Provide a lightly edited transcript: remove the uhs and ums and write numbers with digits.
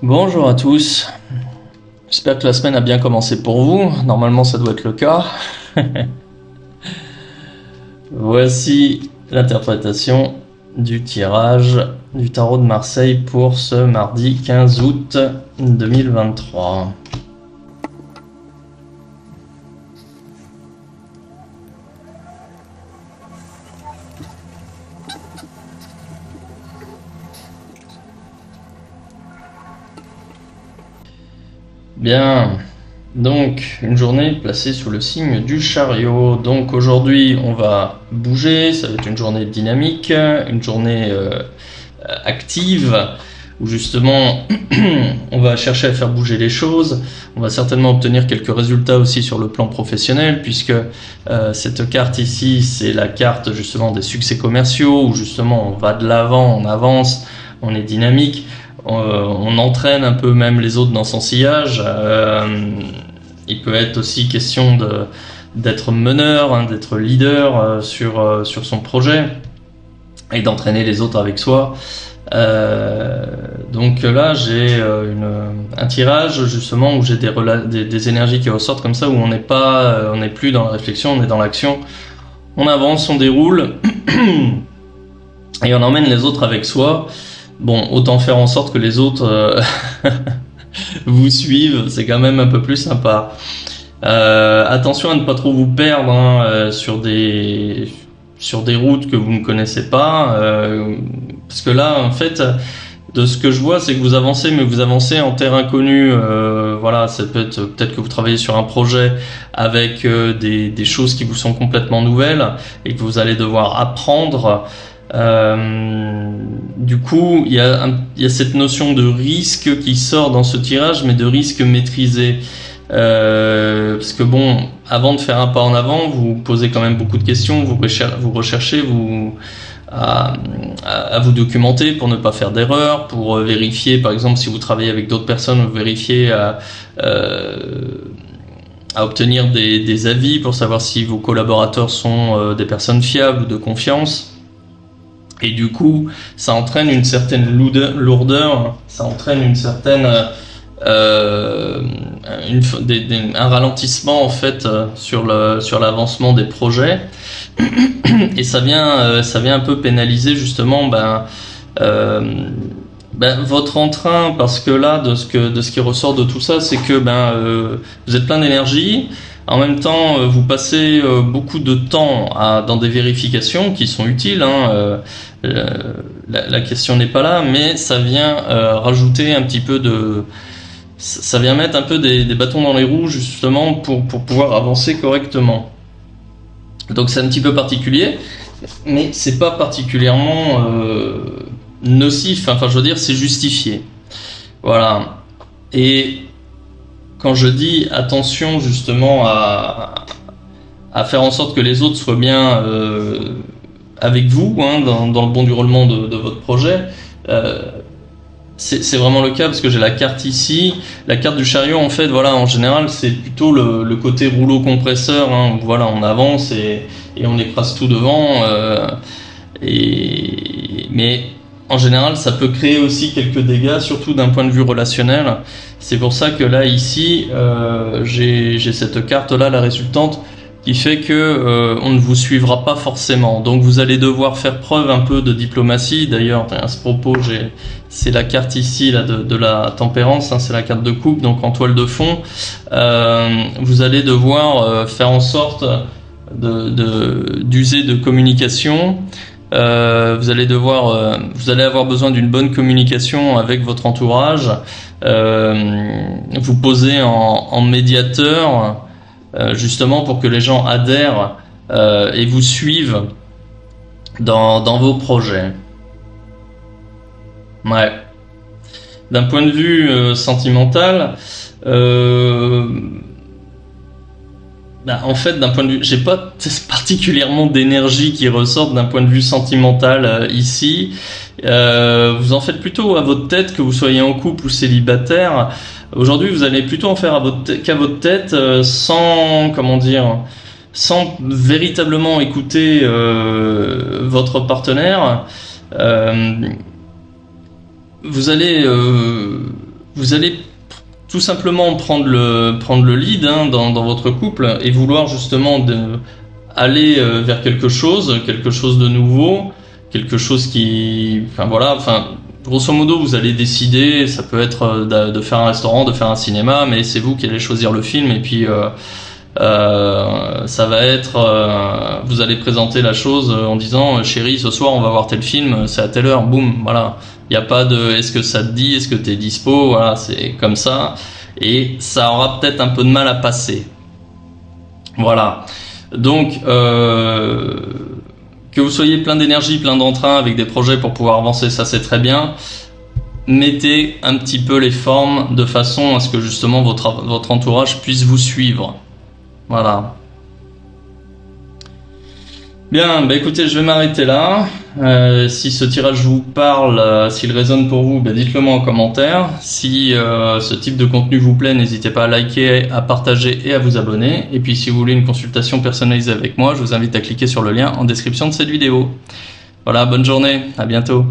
Bonjour à tous, j'espère que la semaine a bien commencé pour vous, normalement ça doit être le cas. Voici l'interprétation du tirage du tarot de Marseille pour ce mardi 15 août 2023. Bien, donc une journée placée sous le signe du chariot. Donc aujourd'hui on va bouger, ça va être une journée dynamique, une journée active, où justement on va chercher à faire bouger les choses. On va certainement obtenir quelques résultats aussi sur le plan professionnel, puisque cette carte ici c'est la carte justement des succès commerciaux, où justement on va de l'avant, on avance, on est dynamique. On entraîne un peu même les autres dans son sillage. Il peut être aussi question d'être meneur, d'être leader sur son projet et d'entraîner les autres avec soi. Donc là j'ai un tirage justement où j'ai des énergies qui ressortent comme ça, où on n'est plus dans la réflexion, on est dans l'action. On avance, on déroule et on emmène les autres avec soi. Bon, autant faire en sorte que les autres vous suivent, c'est quand même un peu plus sympa. Attention à ne pas trop vous perdre sur des routes que vous ne connaissez pas, parce que là, en fait, de ce que je vois, c'est que vous avancez, mais vous avancez en terre inconnue. Voilà, ça peut-être que vous travaillez sur un projet avec des choses qui vous sont complètement nouvelles et que vous allez devoir apprendre. Du coup, il y a cette notion de risque qui sort dans ce tirage, mais de risque maîtrisé. Parce que bon, avant de faire un pas en avant, vous posez quand même beaucoup de questions, vous recherchez à vous documenter pour ne pas faire d'erreurs, pour vérifier, par exemple, si vous travaillez avec d'autres personnes, vous vérifiez à obtenir des avis pour savoir si vos collaborateurs sont des personnes fiables ou de confiance. Et du coup, ça entraîne une certaine lourdeur, ça entraîne une certaine un ralentissement en fait sur l'avancement des projets, et ça vient un peu pénaliser justement votre entrain, parce que là de ce qui ressort de tout ça, c'est que vous êtes plein d'énergie. En même temps, vous passez beaucoup de temps dans des vérifications qui sont utiles. La question n'est pas là, mais ça vient rajouter un petit peu ça vient mettre un peu des bâtons dans les roues justement pour pouvoir avancer correctement. Donc c'est un petit peu particulier, mais c'est pas particulièrement nocif. Enfin, je veux dire, c'est justifié. Voilà. Et quand je dis attention justement à faire en sorte que les autres soient bien avec vous, dans le bon déroulement de votre projet, c'est vraiment le cas, parce que j'ai la carte ici, la carte du chariot. En fait, voilà, en général c'est plutôt le côté rouleau compresseur, où voilà, on avance et on écrase tout devant, mais en général ça peut créer aussi quelques dégâts, surtout d'un point de vue relationnel. C'est pour ça que là ici j'ai cette carte là, la résultante, qui fait que on ne vous suivra pas forcément. Donc vous allez devoir faire preuve un peu de diplomatie. D'ailleurs, à ce propos, c'est la carte ici là de la tempérance, c'est la carte de coupe, donc en toile de fond. Vous allez devoir faire en sorte d'user de communication. Vous allez avoir besoin d'une bonne communication avec votre entourage. Vous posez en médiateur, justement pour que les gens adhèrent et vous suivent dans vos projets. Ouais. D'un point de vue sentimental, en fait, d'un point de vue, j'ai pas particulièrement d'énergie qui ressorte d'un point de vue sentimental ici. Vous en faites plutôt à votre tête, que vous soyez en couple ou célibataire. Aujourd'hui, vous allez plutôt en faire qu'à votre tête, sans véritablement écouter votre partenaire. Vous allez vous allez tout simplement prendre le lead hein, dans votre couple et vouloir justement aller vers quelque chose de nouveau, quelque chose qui, enfin voilà, enfin grosso modo vous allez décider, ça peut être de faire un restaurant, de faire un cinéma, mais c'est vous qui allez choisir le film et puis ça va être, vous allez présenter la chose en disant chérie ce soir on va voir tel film, c'est à telle heure, boum, voilà. Il n'y a pas de est-ce que ça te dit, est-ce que t'es dispo, voilà, c'est comme ça. Et ça aura peut-être un peu de mal à passer. Voilà. Donc, que vous soyez plein d'énergie, plein d'entrain avec des projets pour pouvoir avancer, ça c'est très bien. Mettez un petit peu les formes de façon à ce que justement votre entourage puisse vous suivre. Voilà. Bien, bah écoutez, je vais m'arrêter là. Si ce tirage vous parle, s'il résonne pour vous, bah dites-le moi en commentaire. Si ce type de contenu vous plaît, n'hésitez pas à liker, à partager et à vous abonner. Et puis si vous voulez une consultation personnalisée avec moi, je vous invite à cliquer sur le lien en description de cette vidéo. Voilà, bonne journée, à bientôt.